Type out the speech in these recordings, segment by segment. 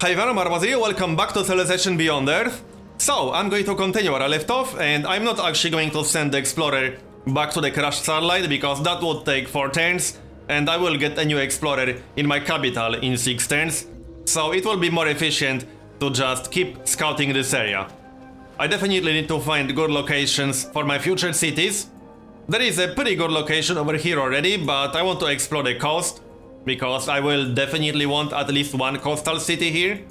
Hi there, Marbozir, welcome back to Civ Beyond Earth. So, I'm going to continue where I left off, and I'm not actually going to send the Explorer back to the crashed satellite, because that would take 4 turns, and I will get a new Explorer in my capital in 6 turns, so it will be more efficient to just keep scouting this area. I definitely need to find good locations for my future cities. There is a pretty good location over here already, but I want to explore the coast, because I will definitely want at least one coastal city here.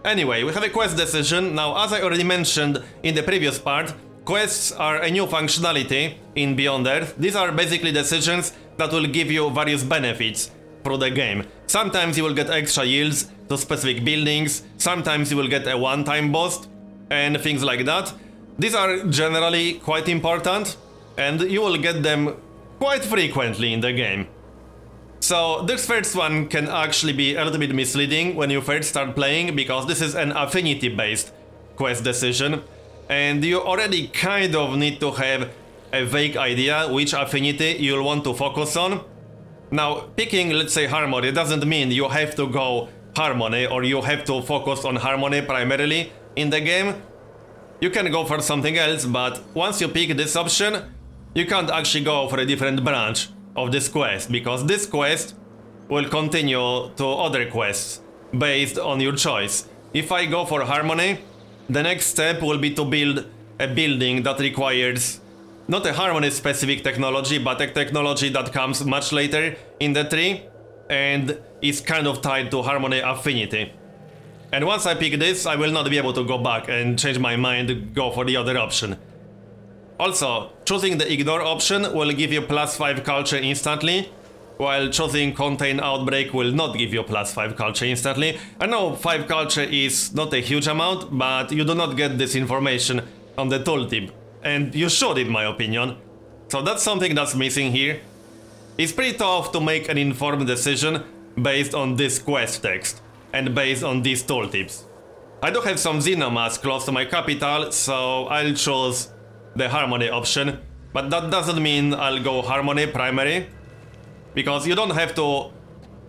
Anyway, we have a quest decision. Now, as I already mentioned in the previous part, quests are a new functionality in Beyond Earth. These are basically decisions that will give you various benefits through the game. Sometimes you will get extra yields to specific buildings, sometimes you will get a one-time boost, and things like that. These are generally quite important, and you will get them quite frequently in the game. So this first one can actually be a little bit misleading when you first start playing, because this is an affinity based quest decision, and you already kind of need to have a vague idea which affinity you'll want to focus on. Now, picking, let's say, harmony doesn't mean you have to go harmony or you have to focus on harmony primarily in the game. You can go for something else, but once you pick this option, you can't actually go for a different branch of this quest, because this quest will continue to other quests based on your choice. If I go for harmony, the next step will be to build a building that requires not a harmony specific technology, but a technology that comes much later in the tree and is kind of tied to harmony affinity. And once I pick this, I will not be able to go back and change my mind, go for the other option. Also, choosing the ignore option will give you +5 culture instantly, while choosing contain outbreak will not give you +5 culture instantly. I know 5 culture is not a huge amount, but you do not get this information on the tooltip, and you should, in my opinion. So that's something that's missing here. It's pretty tough to make an informed decision based on this quest text and based on these tooltips. I do have some xenomass close to my capital, so I'll choose the harmony option, but that doesn't mean I'll go harmony primary, because you don't have to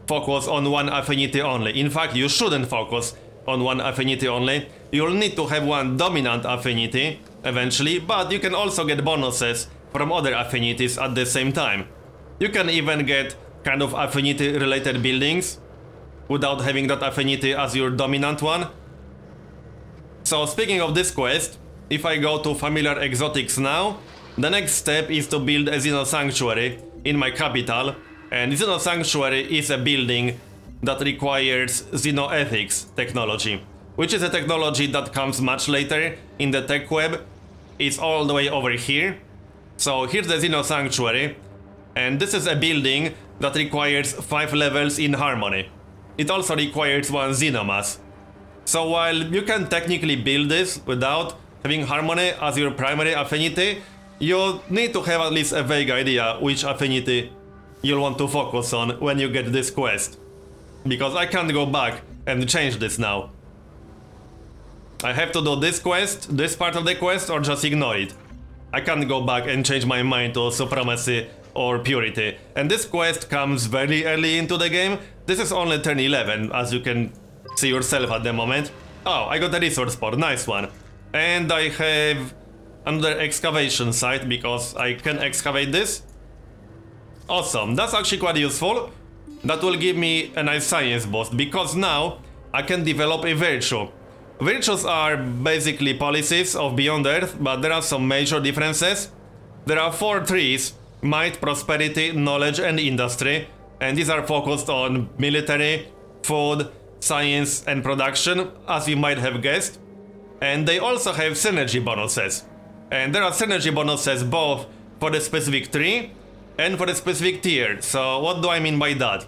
focus on one affinity only. In fact, you shouldn't focus on one affinity only. You'll need to have one dominant affinity eventually, but you can also get bonuses from other affinities at the same time. You can even get kind of affinity related buildings without having that affinity as your dominant one. So speaking of this quest, if I go to familiar exotics now, the next step is to build a Xeno Sanctuary in my capital, and Xeno Sanctuary is a building that requires Xenoethics technology, which is a technology that comes much later in the tech web. It's all the way over here. So here's the Xeno Sanctuary, and this is a building that requires 5 levels in harmony. It also requires 1 Xenomass. So while you can technically build this without having harmony as your primary affinity, you need to have at least a vague idea which affinity you'll want to focus on when you get this quest. Because I can't go back and change this now. I have to do this quest, this part of the quest, or just ignore it. I can't go back and change my mind to supremacy or purity. And this quest comes very early into the game. This is only turn 11, as you can see yourself at the moment. Oh, I got a resource port, nice one. And I have another excavation site, because I can excavate this. Awesome, that's actually quite useful. That will give me a nice science boost, because now I can develop a virtue. Virtues are basically policies of Beyond Earth, but there are some major differences. There are 4 trees: might, prosperity, knowledge and industry, and these are focused on military, food, science and production, as you might have guessed. And they also have synergy bonuses. And there are synergy bonuses both for the specific tree and for the specific tier. So what do I mean by that?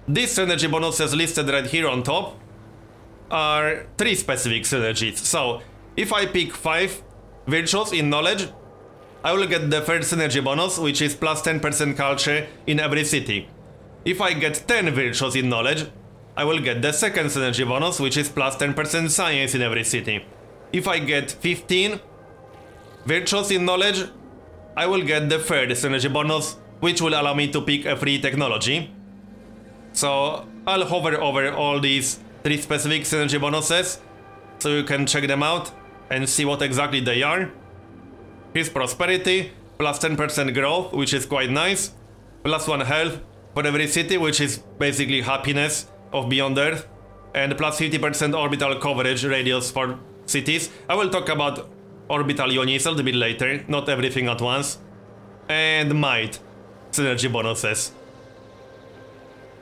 These synergy bonuses listed right here on top are 3 specific synergies. So if I pick 5 virtues in knowledge, I will get the first synergy bonus, which is +10% culture in every city. If I get 10 virtues in knowledge, I will get the second synergy bonus, which is +10% science in every city. If I get 15 virtues in knowledge, I will get the third synergy bonus, which will allow me to pick a free technology. So I'll hover over all these 3 specific synergy bonuses, so you can check them out and see what exactly they are. Here's Prosperity, plus 10% growth, which is quite nice, plus 1 health for every city, which is basically happiness of Beyond Earth, and plus 50% orbital coverage radius for cities. I will talk about orbital units a little bit later, not everything at once. And Might synergy bonuses.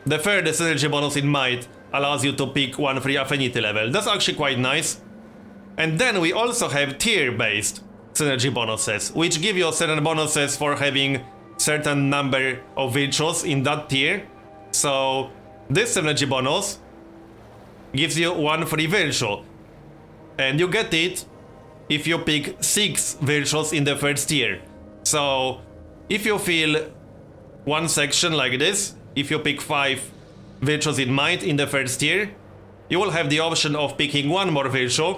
The third synergy bonus in Might allows you to pick 1 free Affinity level. That's actually quite nice. And then we also have tier-based synergy bonuses, which give you certain bonuses for having certain number of virtues in that tier. So this synergy bonus gives you 1 free virtue, and you get it if you pick 6 virtues in the first tier. So if you fill one section like this, if you pick 5 virtues in Might in the first tier, you will have the option of picking 1 more virtue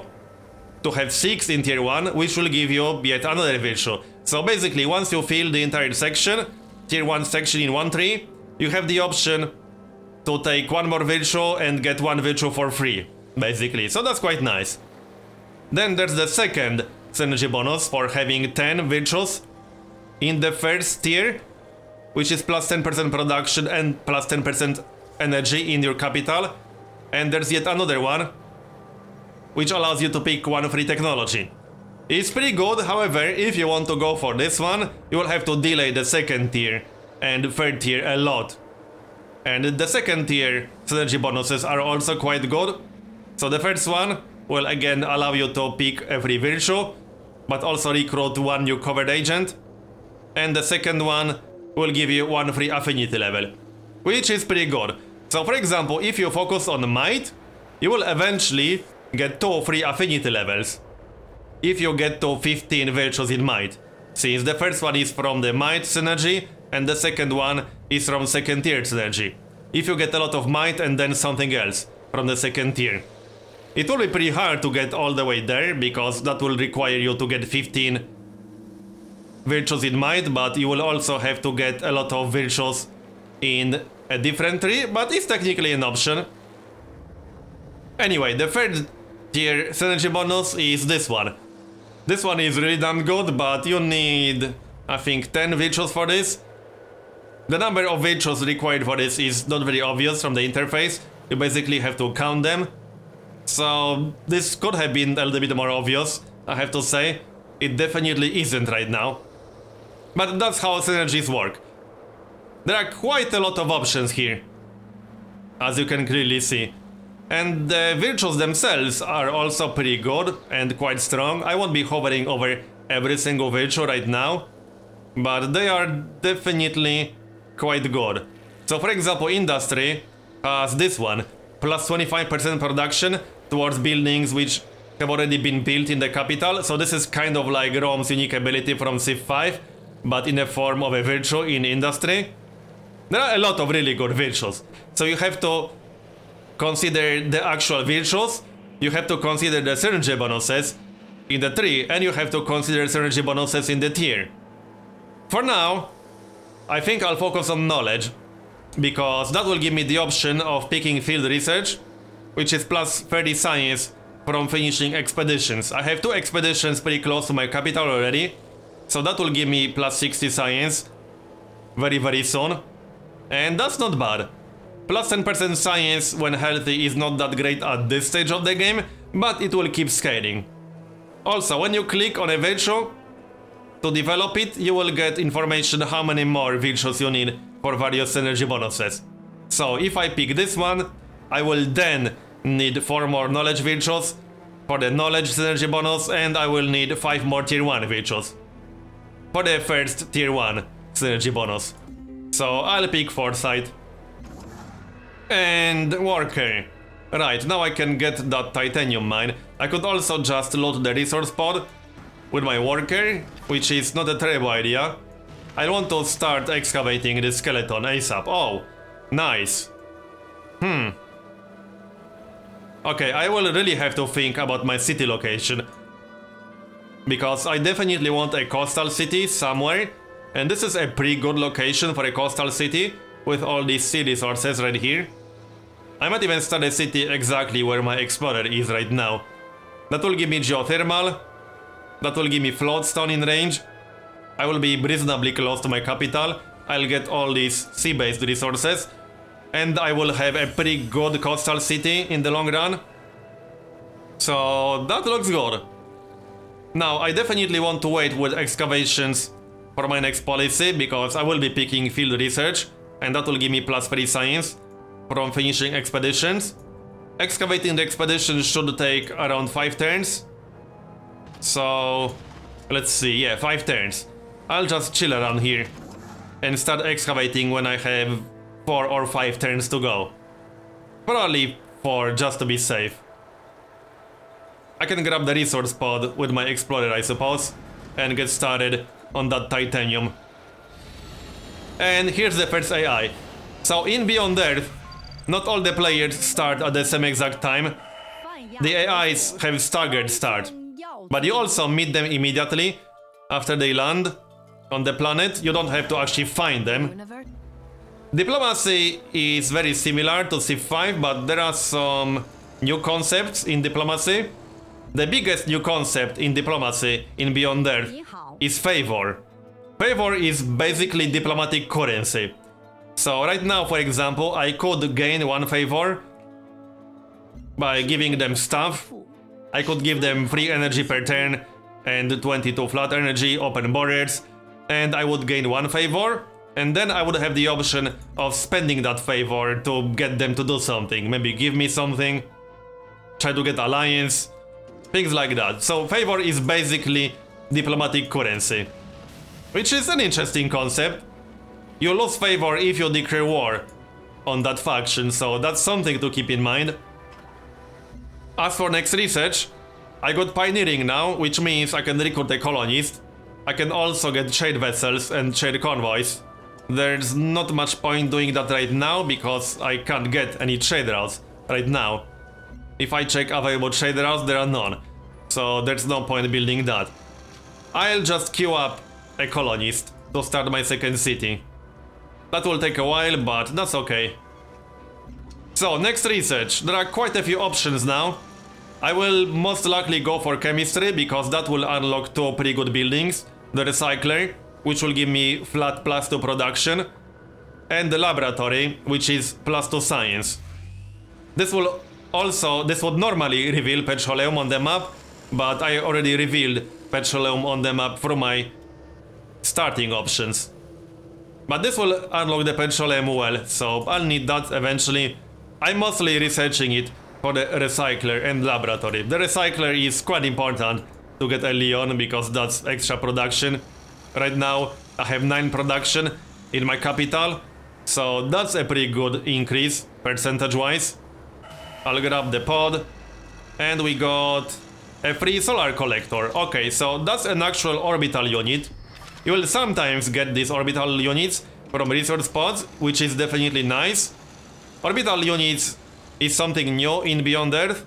to have 6 in tier 1, which will give you yet another virtue. So basically, once you fill the entire section, tier 1 section in 1 tree, you have the option to take 1 more virtue and get 1 virtue for free, basically. So that's quite nice. Then there's the second synergy bonus for having 10 virtues in the first tier, which is plus 10% production and plus 10% energy in your capital. And there's yet another one, which allows you to pick 1 free technology. It's pretty good, however, if you want to go for this one, you will have to delay the second tier and third tier a lot. And the second tier synergy bonuses are also quite good. So the first one will again allow you to pick a free virtue, but also recruit 1 new covered agent. And the second one will give you 1 free Affinity level, which is pretty good. So for example, if you focus on Might, you will eventually get 2 free Affinity levels if you get to 15 virtues in Might, since the first one is from the Might synergy and the second one is from second tier synergy. If you get a lot of Might and then something else from the second tier. It will be pretty hard to get all the way there, because that will require you to get 15 virtues in Might, but you will also have to get a lot of virtues in a different tree, but it's technically an option. Anyway, the third tier synergy bonus is this one. This one is really damn good, but you need, I think, 10 virtues for this. The number of virtues required for this is not very obvious from the interface. You basically have to count them. So this could have been a little bit more obvious, I have to say. It definitely isn't right now. But that's how synergies work. There are quite a lot of options here, as you can clearly see. And the virtues themselves are also pretty good and quite strong. I won't be hovering over every single virtue right now, but they are definitely quite good. So for example, Industry has this one, plus 25% production towards buildings which have already been built in the capital. So this is kind of like Rome's unique ability from Civ 5, but in the form of a virtue in Industry. There are a lot of really good virtues, so you have to consider the actual virtues, you have to consider the synergy bonuses in the tree, and you have to consider synergy bonuses in the tier. For now, I think I'll focus on knowledge, because that will give me the option of picking field research, which is plus 30 science from finishing expeditions. I have 2 expeditions pretty close to my capital already, so that will give me plus 60 science very soon, and that's not bad. Plus 10% science when healthy is not that great at this stage of the game, but it will keep scaling. Also, when you click on a virtue to develop it, you will get information how many more virtues you need for various synergy bonuses. So if I pick this one, I will then need 4 more knowledge virtues for the knowledge synergy bonus, and I will need 5 more tier 1 virtues for the first tier 1 synergy bonus. So I'll pick Foresight. And Worker. Right, now I can get that titanium mine. I could also just load the resource pod with my Worker, which is not a terrible idea. I want to start excavating the skeleton ASAP. Oh, nice. Okay, I will really have to think about my city location, because I definitely want a coastal city somewhere, and this is a pretty good location for a coastal city with all these sea resources right here. I might even start a city exactly where my explorer is right now. That will give me geothermal. That will give me floatstone in range. I will be reasonably close to my capital. I'll get all these sea-based resources. And I will have a pretty good coastal city in the long run. So that looks good. Now, I definitely want to wait with excavations for my next policy, because I will be picking field research, and that will give me +3 science from finishing expeditions. Excavating the expedition should take around 5 turns. So, let's see, yeah, 5 turns. I'll just chill around here and start excavating when I have 4 or 5 turns to go. Probably 4, just to be safe. I can grab the resource pod with my explorer, I suppose, and get started on that titanium. And here's the first AI. So in Beyond Earth, not all the players start at the same exact time. The AIs have staggered start, but you also meet them immediately after they land on the planet. You don't have to actually find them. Diplomacy is very similar to Civ 5, but there are some new concepts in diplomacy. The biggest new concept in diplomacy in Beyond Earth is favor. Favor is basically diplomatic currency. So right now, for example, I could gain 1 favor by giving them stuff. I could give them free energy per turn and 22 flat energy, open borders, and I would gain 1 favor. And then I would have the option of spending that favor to get them to do something. Maybe give me something, try to get alliance, things like that. So favor is basically diplomatic currency, which is an interesting concept. You lose favor if you declare war on that faction, so that's something to keep in mind. As for next research, I got pioneering now, which means I can recruit a colonist. I can also get trade vessels and trade convoys. There's not much point doing that right now, because I can't get any trade routes right now. If I check available trade routes, there are none. So there's no point building that. I'll just queue up a colonist to start my second city. That will take a while, but that's okay. So, next research. There are quite a few options now. I will most likely go for chemistry, because that will unlock 2 pretty good buildings. The recycler, which will give me flat +2 production, and the laboratory, which is +2 science. This would normally reveal petroleum on the map, but I already revealed petroleum on the map through my starting options. But this will unlock the petroleum well, so I'll need that eventually. I'm mostly researching it for the recycler and laboratory. The recycler is quite important to get early on, because that's extra production. Right now I have 9 production in my capital, so that's a pretty good increase percentage wise. I'll grab the pod, and we got a free solar collector. Okay, so that's an actual orbital unit. You will sometimes get these orbital units from resource pods, which is definitely nice. Orbital units is something new in Beyond Earth.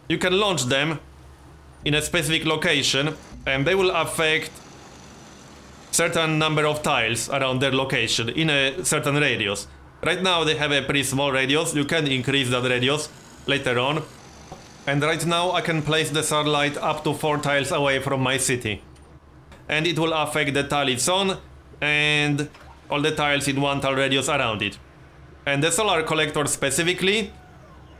You can launch them in a specific location, and they will affect certain number of tiles around their location in a certain radius. Right now they have a pretty small radius. You can increase that radius later on. And right now I can place the satellite up to 4 tiles away from my city. And it will affect the tile it's on and all the tiles in 1 tile radius around it. And the solar collector specifically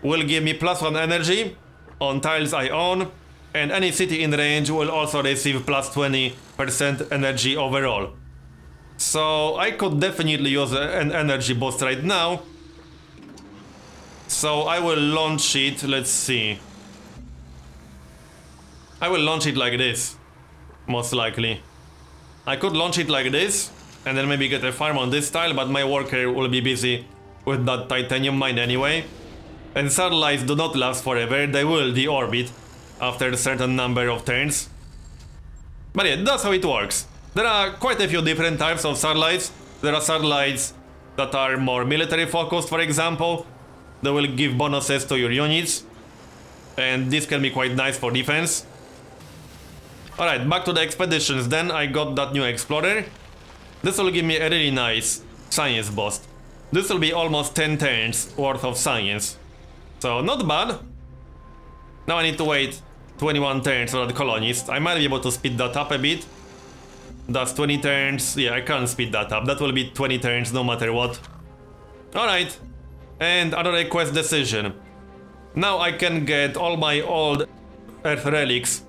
will give me +1 energy on tiles I own, and any city in range will also receive +20% energy overall. So I could definitely use an energy boost right now. So I will launch it, let's see. I will launch it like this, most likely. I could launch it like this, and then maybe get a farm on this tile, but my worker will be busy with that titanium mine anyway. And satellites do not last forever, they will deorbit after a certain number of turns. But yeah, that's how it works. There are quite a few different types of satellites. There are satellites that are more military focused, for example. They will give bonuses to your units, and this can be quite nice for defense. Alright, back to the expeditions then. I got that new explorer. This will give me a really nice science boost. This will be almost 10 turns worth of science. So, not bad. Now I need to wait 21 turns for the colonist. I might be able to speed that up a bit. That's 20 turns. Yeah, I can't speed that up. That will be 20 turns no matter what. Alright. And another quest decision. Now I can get all my old Earth relics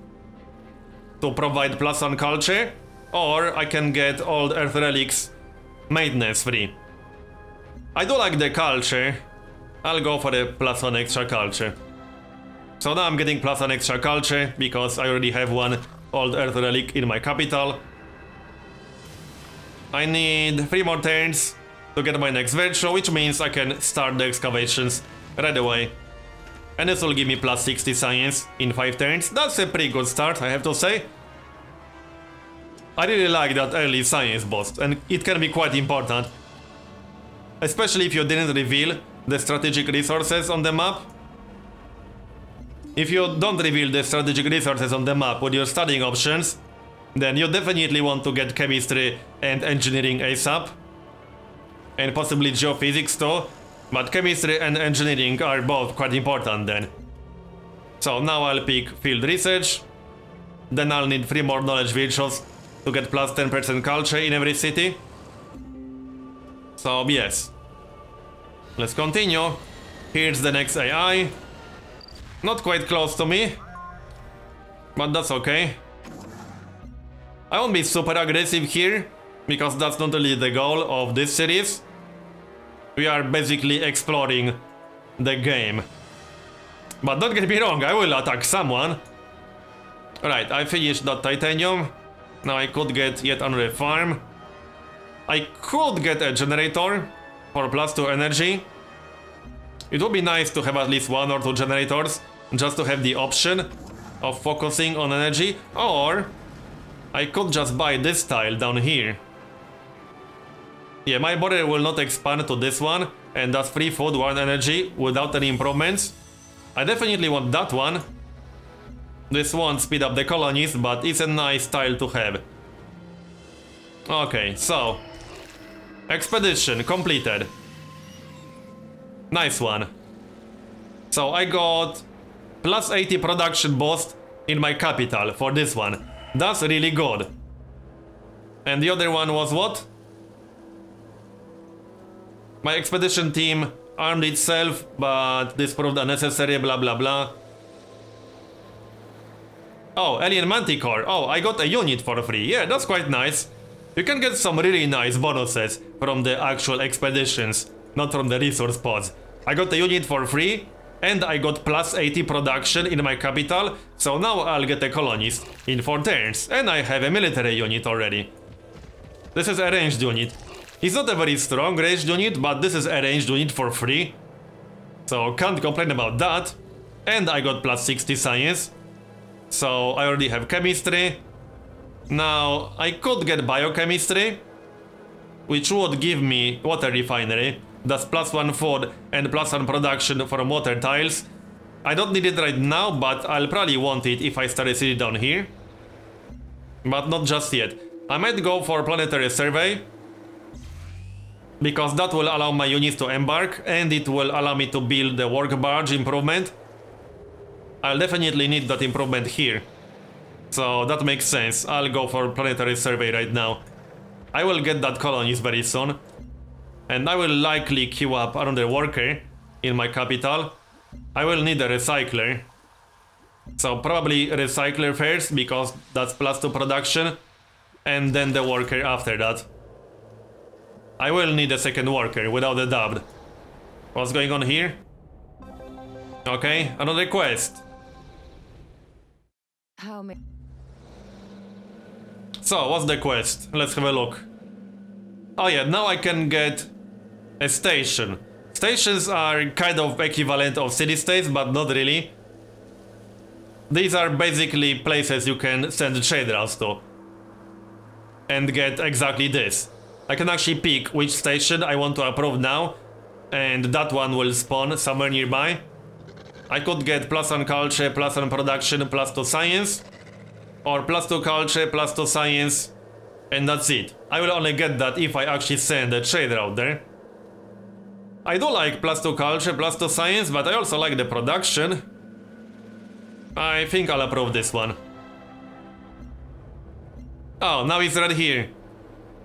to provide +1 culture, or I can get old Earth relics maintenance free. I do like the culture. I'll go for the +1 extra culture. So now I'm getting +1 extra culture because I already have one old Earth relic in my capital. I need 3 more turns to get my next virtue, which means I can start the excavations right away. And this will give me +60 science in 5 turns. That's a pretty good start, I have to say. I really like that early science boost, and it can be quite important. Especially if you didn't reveal the strategic resources on the map. If you don't reveal the strategic resources on the map with your studying options, then you definitely want to get chemistry and engineering ASAP. And possibly geophysics too. But chemistry and engineering are both quite important then. So now I'll pick field research. Then I'll need 3 more knowledge virtues to get +10% culture in every city. So yes. Let's continue. Here's the next AI. Not quite close to me. But that's okay. I won't be super aggressive here, because that's not really the goal of this series. We are basically exploring the game. But don't get me wrong, I will attack someone. Right, I finished that titanium. Now I could get yet another farm. I could get a generator for +2 energy. It would be nice to have at least 1 or 2 generators, just to have the option of focusing on energy. Or I could just buy this tile down here. Yeah, my border will not expand to this one, and that's free food, 1 energy, without any improvements. I definitely want that one. This won't speed up the colonies, but it's a nice tile to have. Okay, so... expedition completed. Nice one. So I got +80 production boost in my capital for this one. That's really good. And the other one was what? My expedition team armed itself, but this proved unnecessary, blah blah blah. Oh, alien manticore. Oh, I got a unit for free. Yeah, that's quite nice. You can get some really nice bonuses from the actual expeditions, not from the resource pods. I got a unit for free, and I got +80 production in my capital, so now I'll get a colonist in 4 turns, and I have a military unit already. This is a ranged unit. It's not a very strong ranged unit, but this is a ranged unit for free. So can't complain about that. And I got +60 science. So I already have chemistry. Now I could get biochemistry, which would give me water refinery. That's +1 food and +1 production from water tiles. I don't need it right now, but I'll probably want it if I start a city down here. But not just yet. I might go for planetary survey, because that will allow my units to embark, and it will allow me to build the work barge improvement. I'll definitely need that improvement here. So that makes sense. I'll go for planetary survey right now. I will get that colonies very soon. And I will likely queue up another worker in my capital. I will need a recycler. So probably recycler first, because that's +2 production. And then the worker after that. I will need a second worker, without a doubt. What's going on here? Okay, another quest. So, what's the quest? Let's have a look. Oh yeah, now I can get a station. Stations are kind of equivalent of city-states, but not really. These are basically places you can send trade routes to. And get exactly this. I can actually pick which station I want to approve now, and that one will spawn somewhere nearby. I could get +1 culture, +1 production, +2 science, or +2 culture, +2 science, and that's it. I will only get that if I actually send a trade route there. I do like +2 culture, +2 science, but I also like the production. I think I'll approve this one. Oh, now it's right here.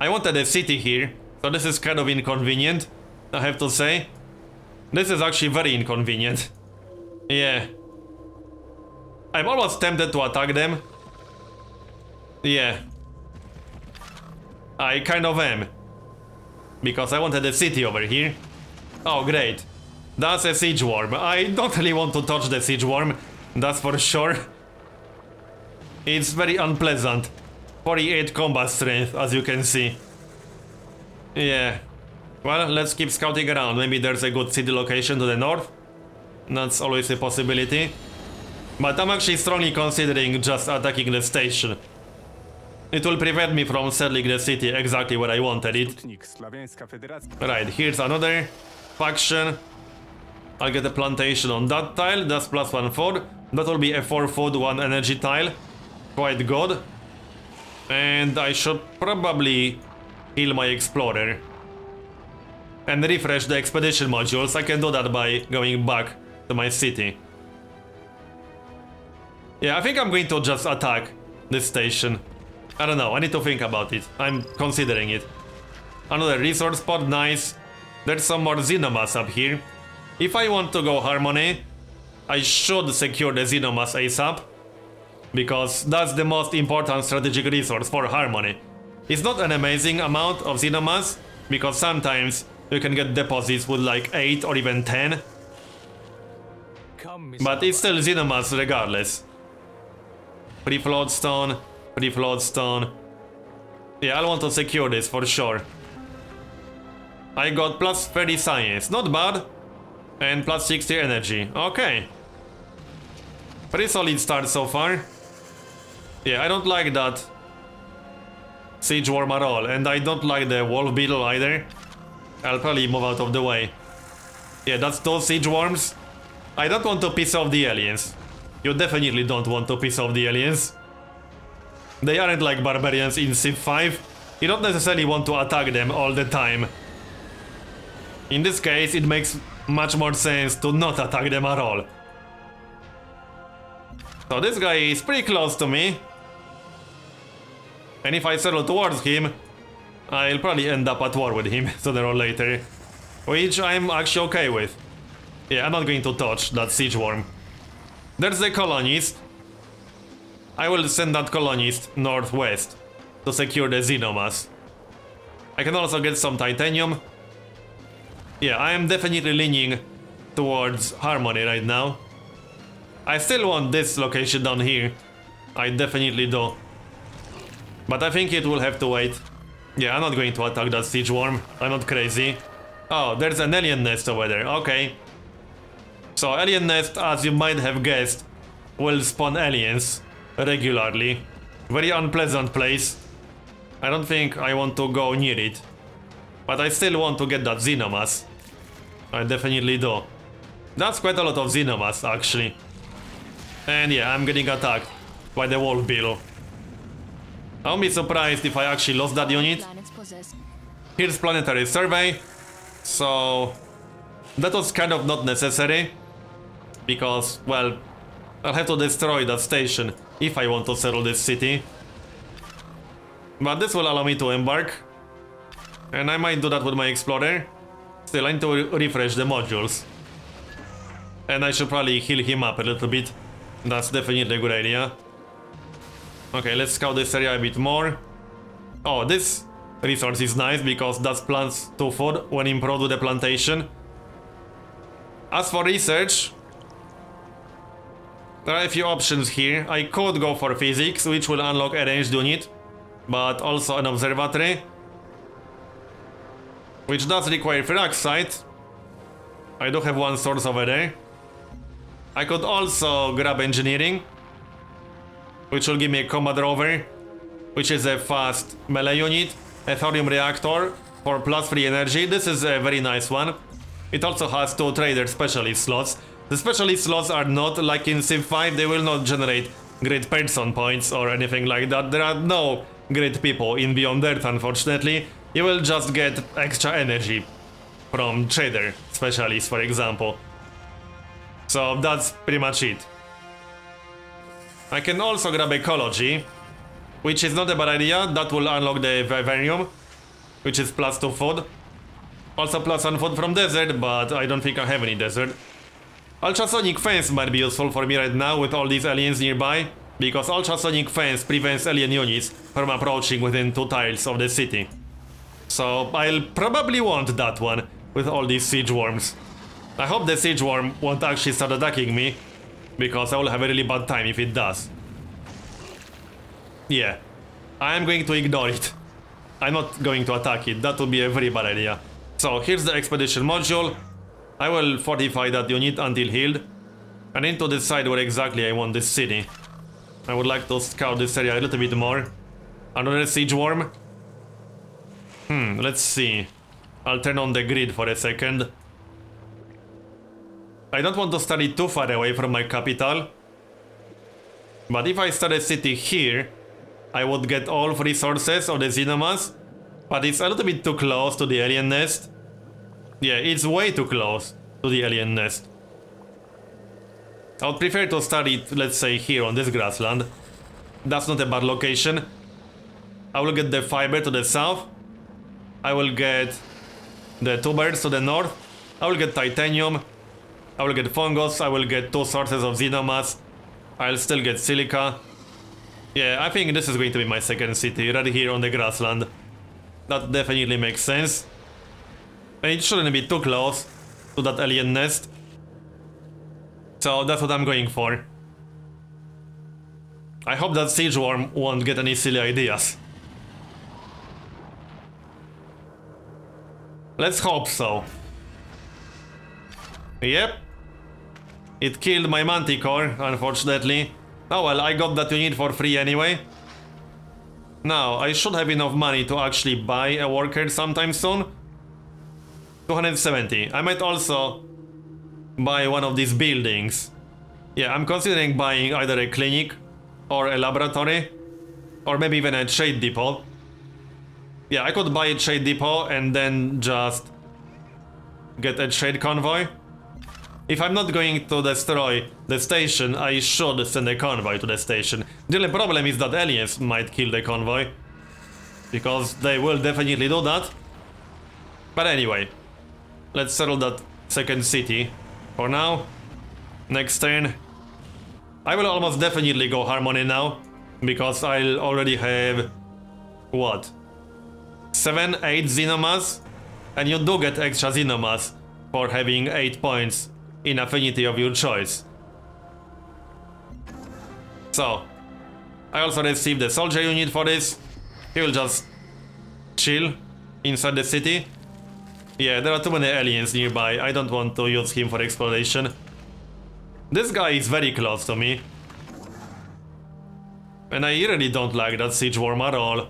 I wanted a city here, so this is kind of inconvenient, I have to say. This is actually very inconvenient. Yeah. I'm almost tempted to attack them. Yeah. I kind of am. Because I wanted a city over here. Oh, great. That's a siege worm. I don't really want to touch the siege worm, that's for sure. It's very unpleasant. 48 combat strength, as you can see. Yeah. Well, let's keep scouting around. Maybe there's a good city location to the north. That's always a possibility. But I'm actually strongly considering just attacking the station. It will prevent me from settling the city exactly where I wanted it. Right, here's another faction. I'll get a plantation on that tile. That's +1 food. That will be a 4 food, 1 energy tile. Quite good. And I should probably heal my explorer. And refresh the expedition modules. I can do that by going back to my city. Yeah, I think I'm going to just attack this station. I don't know, I need to think about it. I'm considering it. Another resource spot, nice. There's some more xenomass up here. If I want to go Harmony, I should secure the xenomass ASAP. Because that's the most important strategic resource for Harmony. It's not an amazing amount of xenomass, because sometimes you can get deposits with like 8 or even 10. But it's still xenomass regardless. Free floatstone, free floatstone. Yeah, I want to secure this for sure. I got +30 science, not bad. And +60 energy, okay. Pretty solid start so far. Yeah, I don't like that siege worm at all, and I don't like the wolf beetle either. I'll probably move out of the way. Yeah, that's those siege worms. I don't want to piss off the aliens. You definitely don't want to piss off the aliens. They aren't like barbarians in Civ 5. You don't necessarily want to attack them all the time. In this case, it makes much more sense to not attack them at all. So this guy is pretty close to me. And if I settle towards him, I'll probably end up at war with him sooner or later. Which I'm actually okay with. Yeah, I'm not going to touch that siege worm. There's the colonist. I will send that colonist northwest to secure the xenomass. I can also get some titanium. Yeah, I am definitely leaning towards Harmony right now. I still want this location down here. I definitely do. But I think it will have to wait. Yeah, I'm not going to attack that siege worm. I'm not crazy. Oh, there's an alien nest over there. Okay. So alien nest, as you might have guessed, will spawn aliens regularly. Very unpleasant place. I don't think I want to go near it. But I still want to get that xenomass. I definitely do. That's quite a lot of xenomass, actually. And yeah, I'm getting attacked by the wolf beetle. I won't be surprised if I actually lost that unit. Here's planetary survey. So that was kind of not necessary. Because, well, I'll have to destroy that station if I want to settle this city. But this will allow me to embark. And I might do that with my explorer. Still, I need to refresh the modules. And I should probably heal him up a little bit. That's definitely a good idea. Okay, let's scout this area a bit more. Oh, this resource is nice because that's +2 food when improved with the plantation. As for research, there are a few options here. I could go for physics, which will unlock a ranged unit, but also an observatory, which does require Fragsight. I do have one source over there. I could also grab engineering, which will give me a combat rover, which is a fast melee unit, a thorium reactor for +3 energy. This is a very nice one. It also has 2 trader specialist slots. The specialist slots are not like in Civ 5, they will not generate great person points or anything like that. There are no great people in Beyond Earth, unfortunately. You will just get extra energy. from trader specialists, for example. So that's pretty much it. I can also grab ecology, which is not a bad idea. That will unlock the vivarium, which is +2 food. Also +1 food from desert, but I don't think I have any desert. Ultrasonic fence might be useful for me right now with all these aliens nearby, because ultrasonic fence prevents alien units from approaching within 2 tiles of the city. So I'll probably want that one with all these siege worms. I hope the siege worm won't actually start attacking me, because I will have a really bad time if it does. Yeah, I am going to ignore it. I'm not going to attack it, that would be a very bad idea. So here's the expedition module. I will fortify that unit until healed. I need to decide where exactly I want this city. I would like to scout this area a little bit more. Another siege worm. Let's see. I'll turn on the grid for a second. I don't want to start it too far away from my capital. But if I start a city here, I would get all resources of the Xenomas. But it's a little bit too close to the alien nest. Yeah, it's way too close to the alien nest. I would prefer to start it, let's say, here on this grassland. That's not a bad location. I will get the fiber to the south. I will get the tubers to the north. I will get titanium. I will get fungus. I will get 2 sources of Xenomas. I'll still get silica. Yeah, I think this is going to be my second city, right here on the grassland. That definitely makes sense. And it shouldn't be too close to that alien nest. So that's what I'm going for. I hope that siege worm won't get any silly ideas. Let's hope so. Yep. It killed my manticore, unfortunately. Oh well, I got that unit for free anyway. Now, I should have enough money to actually buy a worker sometime soon. 270. I might also buy one of these buildings. Yeah, I'm considering buying either a clinic or a laboratory, or maybe even a trade depot. Yeah, I could buy a trade depot and then just get a trade convoy. If I'm not going to destroy the station, I should send a convoy to the station. The only problem is that aliens might kill the convoy, because they will definitely do that. But anyway, let's settle that second city for now. Next turn. I will almost definitely go Harmony now, because I'll already have... what? 7, 8 Xenomas? And you do get extra Xenomas for having 8 points in Affinity of your choice. So, I also received a soldier unit for this. He will just chill inside the city. Yeah, there are too many aliens nearby. I don't want to use him for exploration. This guy is very close to me. And I really don't like that siege worm at all.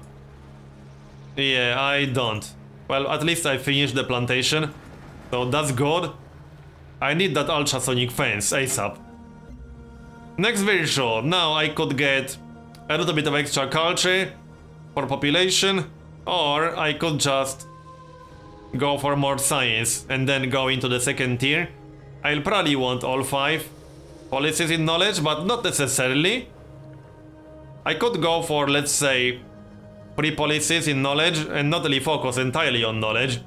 Yeah, I don't. Well, at least I finished the plantation. So that's good. I need that ultrasonic fence ASAP. Next virtue. Now I could get a little bit of extra culture for population. Or I could just go for more science and then go into the second tier. I'll probably want all 5 policies in knowledge, but not necessarily. I could go for, let's say, 3 policies in knowledge and not really focus entirely on knowledge.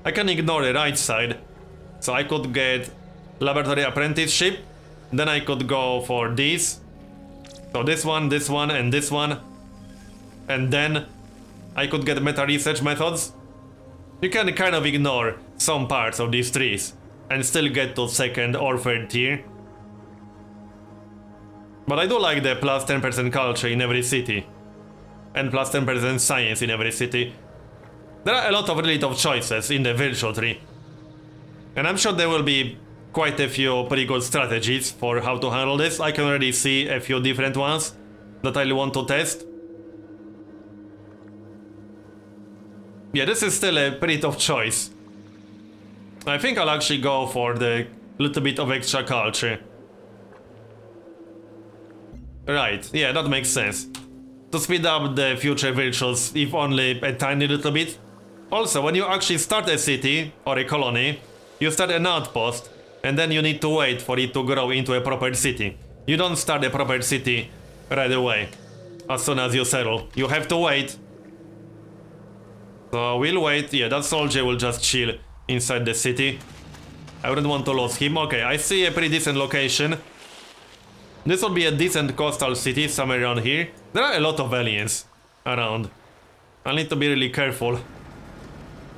I can ignore the right side. So I could get laboratory apprenticeship. Then I could go for these. So this one, and this one. And then I could get meta research methods. You can kind of ignore some parts of these trees and still get to second or third tier. But I do like the plus 10% culture in every city. And plus 10% science in every city. There are a lot of really tough choices in the virtual tree. And I'm sure there will be quite a few pretty good strategies for how to handle this. I can already see a few different ones that I'll want to test. Yeah, this is still a pretty tough choice. I think I'll actually go for the little bit of extra culture. Right, yeah, that makes sense. To speed up the future virtuals, if only a tiny little bit. Also, when you actually start a city or a colony, you start an outpost, and then you need to wait for it to grow into a proper city. You don't start a proper city right away, as soon as you settle. You have to wait. So we'll wait. Yeah, that soldier will just chill inside the city. I wouldn't want to lose him. Okay, I see a pretty decent location. This would be a decent coastal city somewhere around here. There are a lot of aliens around. I need to be really careful.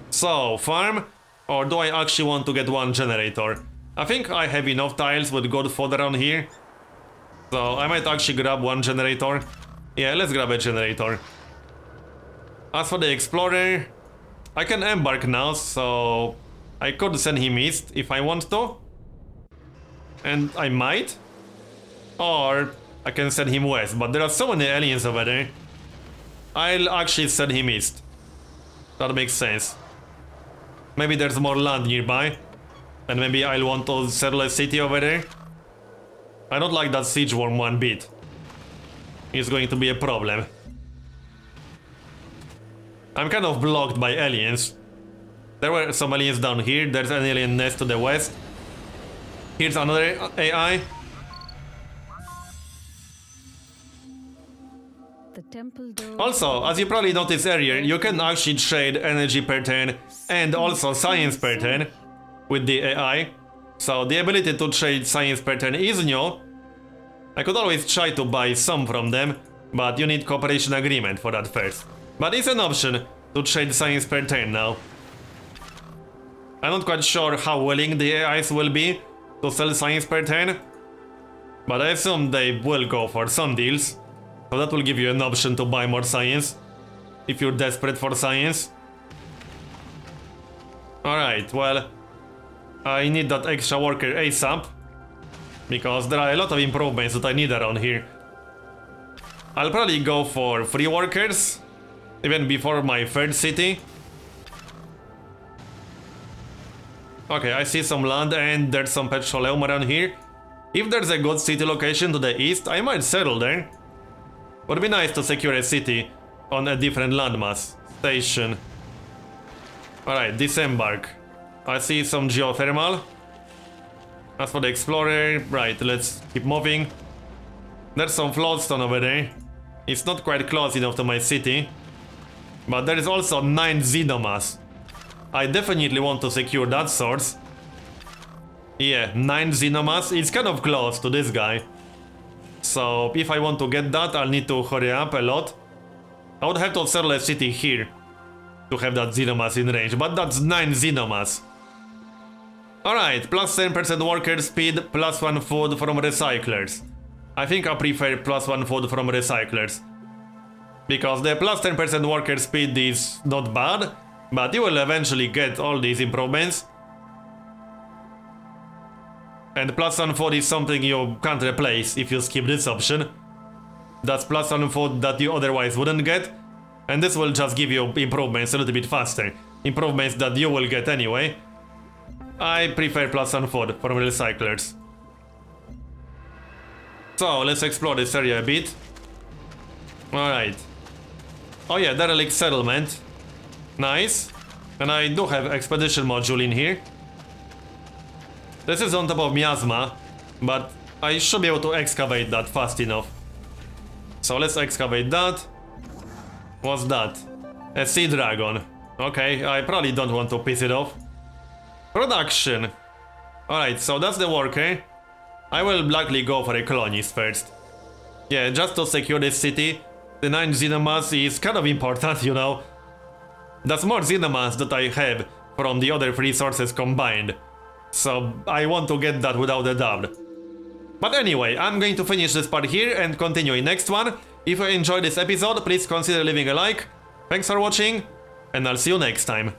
So, farm? Or do I actually want to get one generator? I think I have enough tiles with good food around here. So I might actually grab one generator. Yeah, let's grab a generator. As for the explorer, I can embark now, so I could send him east if I want to. And I might. Or I can send him west, but there are so many aliens over there. I'll actually send him east. That makes sense. Maybe there's more land nearby. And maybe I'll want to settle a city over there. I don't like that siege worm one bit. It's going to be a problem. I'm kind of blocked by aliens. There were some aliens down here. There's an alien nest to the west. Here's another AI. Also, as you probably noticed earlier, you can actually trade energy per turn and also science per turn with the AI. So the ability to trade science per turn is new. I could always try to buy some from them, but you need cooperation agreement for that first. But it's an option to trade science per turn now. I'm not quite sure how willing the AIs will be to sell science per turn, but I assume they will go for some deals. So that will give you an option to buy more science, if you're desperate for science. Alright, well, I need that extra worker ASAP, because there are a lot of improvements that I need around here. I'll probably go for 3 workers, even before my 3rd city. Okay, I see some land and there's some petroleum around here. If there's a good city location to the east, I might settle there. Would be nice to secure a city on a different landmass station. Alright, disembark. I see some geothermal. As for the explorer, right, let's keep moving. There's some floatstone over there. It's not quite close enough to my city. But there is also 9 xenomass. I definitely want to secure that source. Yeah, 9 xenomass. It's kind of close to this guy. So if I want to get that, I'll need to hurry up a lot. I would have to settle a city here to have that xenomass in range, but that's 9 xenomass. Alright, plus 10% worker speed, plus 1 food from recyclers. I think I prefer plus 1 food from recyclers. Because the plus 10% worker speed is not bad, but you will eventually get all these improvements. And plus 1 food is something you can't replace if you skip this option. That's plus 1 food that you otherwise wouldn't get. And this will just give you improvements a little bit faster. Improvements that you will get anyway. I prefer plus 1 food from recyclers. So let's explore this area a bit. Alright. Oh yeah, derelict settlement. Nice. And I do have expedition module in here. This is on top of miasma, but I should be able to excavate that fast enough. So let's excavate that. What's that? A sea dragon. Okay, I probably don't want to piss it off. Production. Alright, so that's the worker. I will likely go for a colonist first. Yeah, just to secure this city. The 9 xenomass is kind of important, you know. That's more xenomass that I have from the other 3 sources combined. So I want to get that without a doubt. But anyway, I'm going to finish this part here and continue in next one. If you enjoyed this episode, please consider leaving a like. Thanks for watching, and I'll see you next time.